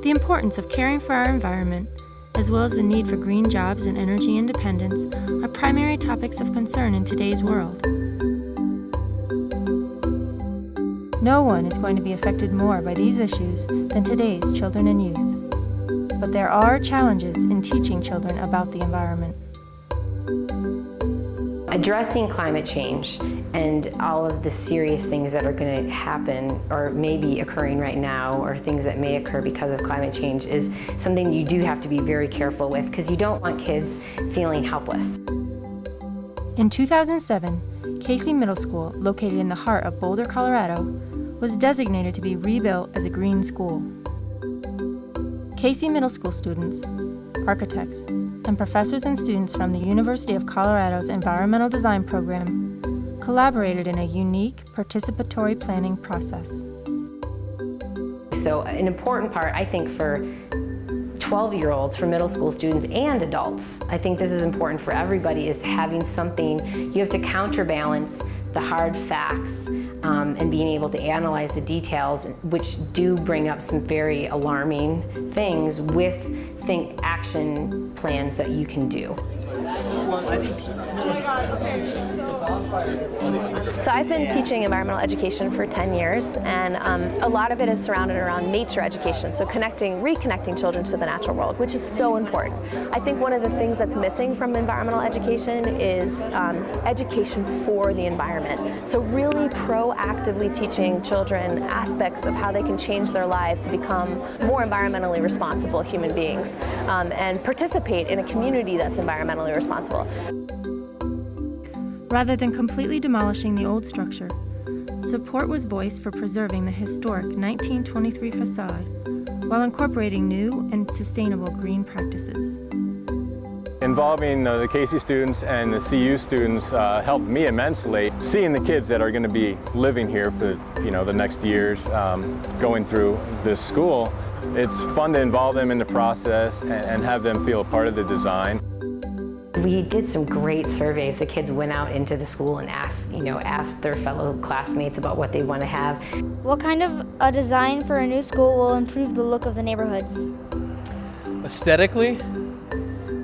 The importance of caring for our environment, as well as the need for green jobs and energy independence, are primary topics of concern in today's world. No one is going to be affected more by these issues than today's children and youth. But there are challenges in teaching children about the environment. Addressing climate change and all of the serious things that are going to happen or may be occurring right now, or things that may occur because of climate change, is something you do have to be very careful with, because you don't want kids feeling helpless. In 2007, Casey Middle School, located in the heart of Boulder, Colorado, was designated to be rebuilt as a green school. Casey Middle School students, architects, and professors and students from the University of Colorado's Environmental Design Program collaborated in a unique participatory planning process. So an important part, I think, for 12-year-olds, for middle school students and adults, I think this is important for everybody, is having something. You have to counterbalance the hard facts and being able to analyze the details, which do bring up some very alarming things, with action plans that you can do. So I've been teaching environmental education for 10 years, and a lot of it is surrounded around nature education, so reconnecting children to the natural world, which is so important. I think one of the things that's missing from environmental education is education for the environment. So really proactively teaching children aspects of how they can change their lives to become more environmentally responsible human beings, and participate in a community that's environmentally responsible. Rather than completely demolishing the old structure, support was voiced for preserving the historic 1923 facade while incorporating new and sustainable green practices. Involving the Casey students and the CU students helped me immensely. Seeing the kids that are going to be living here for the next years, going through this school, it's fun to involve them in the process and have them feel a part of the design. We did some great surveys. The kids went out into the school and asked their fellow classmates about what they want to have. What kind of a design for a new school will improve the look of the neighborhood? Aesthetically,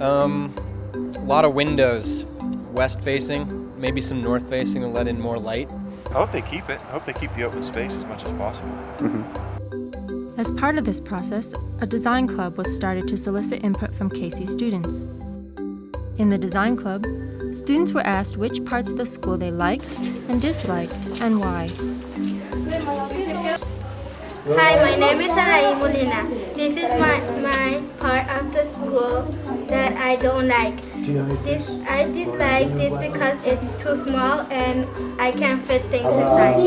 a lot of windows, west facing, maybe some north facing to let in more light. I hope they keep it. I hope they keep the open space as much as possible. As part of this process, a design club was started to solicit input from Casey students. In the design club, students were asked which parts of the school they liked and disliked, and why. Hi, my name is Sarai Molina. This is my part of the school that I don't like. I dislike this because it's too small and I can't fit things inside.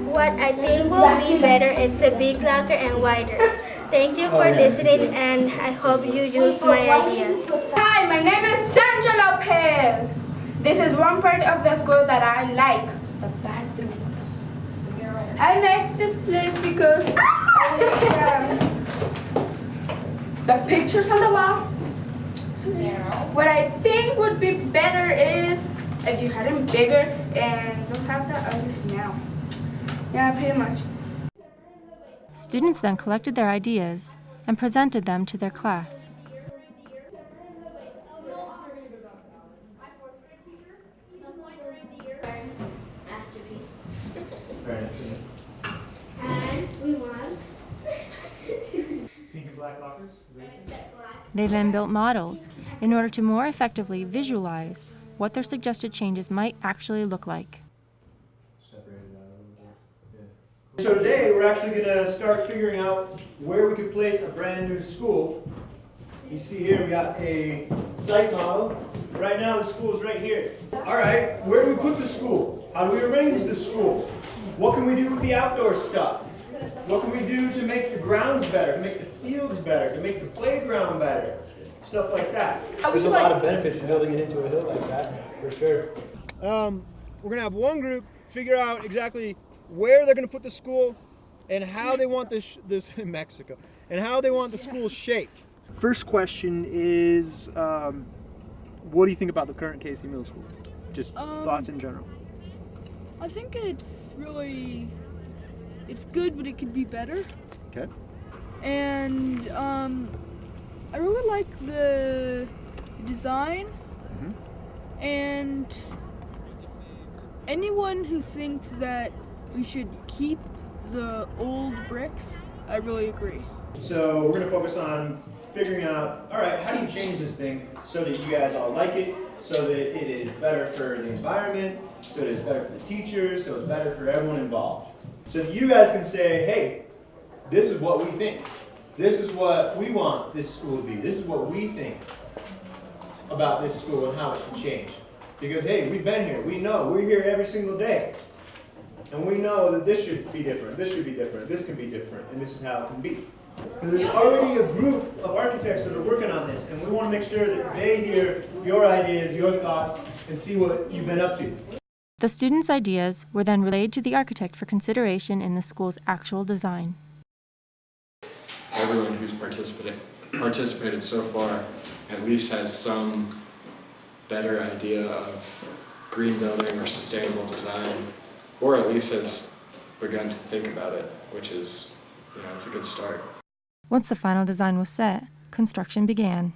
What I think will be better is a big locker and wider. Thank you for listening, and I hope you use my ideas. Hi, my name is Sandra Lopez. This is one part of the school that I like, the bathroom. I like this place because the pictures on the wall. What I think would be better is if you had them bigger and don't have the others now. Yeah, pretty much. Students then collected their ideas and presented them to their class. And we want pink and black lockers. They then built models in order to more effectively visualize what their suggested changes might actually look like. So today we're actually going to start figuring out where we could place a brand new school. You see here we got a site model. Right now the school is right here. Alright, where do we put the school? How do we arrange the school? What can we do with the outdoor stuff? What can we do to make the grounds better, to make the fields better, to make the playground better? Stuff like that. There's a lot of benefits to building it into a hill like that, for sure. We're going to have one group figure out exactly where they're going to put the school and how they want this in Mexico, and how they want the school shaped. First question is, what do you think about the current Casey Middle School? Just thoughts in general. I think it's good, but it could be better. Okay. and I really like the design. And anyone who thinks that we should keep the old bricks, I really agree. So we're going to focus on figuring out, all right, how do you change this thing so that you guys all like it, so that it is better for the environment, so that it's better for the teachers, so it's better for everyone involved. So that you guys can say, hey, this is what we think. This is what we want this school to be. This is what we think about this school and how it should change. Because hey, we've been here, we know, we're here every single day. And we know that this should be different, this should be different, this can be different, and this is how it can be. There's already a group of architects that are working on this, and we want to make sure that they hear your ideas, your thoughts, and see what you've been up to. The students' ideas were then relayed to the architect for consideration in the school's actual design. Everyone who's participated so far at least has some better idea of green building or sustainable design, or at least has begun to think about it, which is, it's a good start. Once the final design was set, construction began.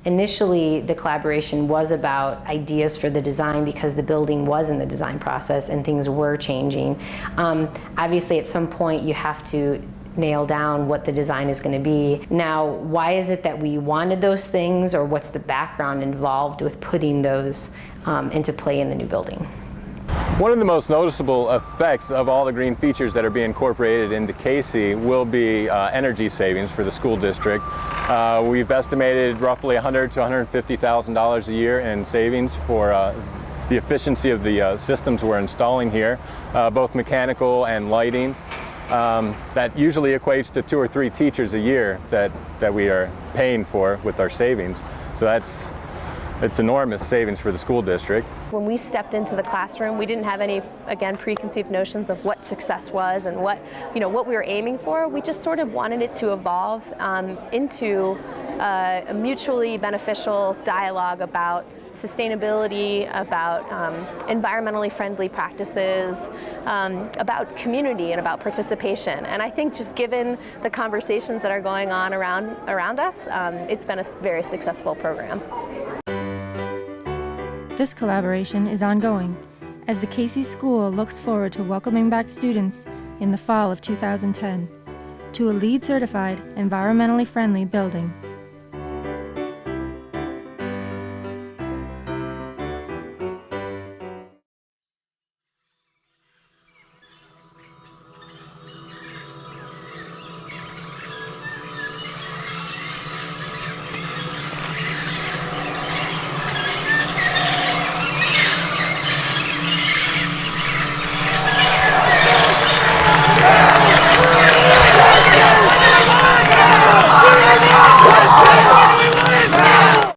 Initially, the collaboration was about ideas for the design because the building was in the design process and things were changing. Obviously, at some point, you have to nail down what the design is going to be. Now, why is it that we wanted those things, or what's the background involved with putting those into play in the new building? One of the most noticeable effects of all the green features that are being incorporated into Casey will be energy savings for the school district. We've estimated roughly $100,000 to $150,000 a year in savings for the efficiency of the systems we're installing here, both mechanical and lighting. That usually equates to 2 or 3 teachers a year that we are paying for with our savings. So that's It's enormous savings for the school district. When we stepped into the classroom, we didn't have any, again, preconceived notions of what success was and what we were aiming for. We just sort of wanted it to evolve into a mutually beneficial dialogue about sustainability, about environmentally friendly practices, about community and about participation. And I think just given the conversations that are going on around us, it's been a very successful program. This collaboration is ongoing as the Casey School looks forward to welcoming back students in the fall of 2010 to a LEED certified, environmentally friendly building.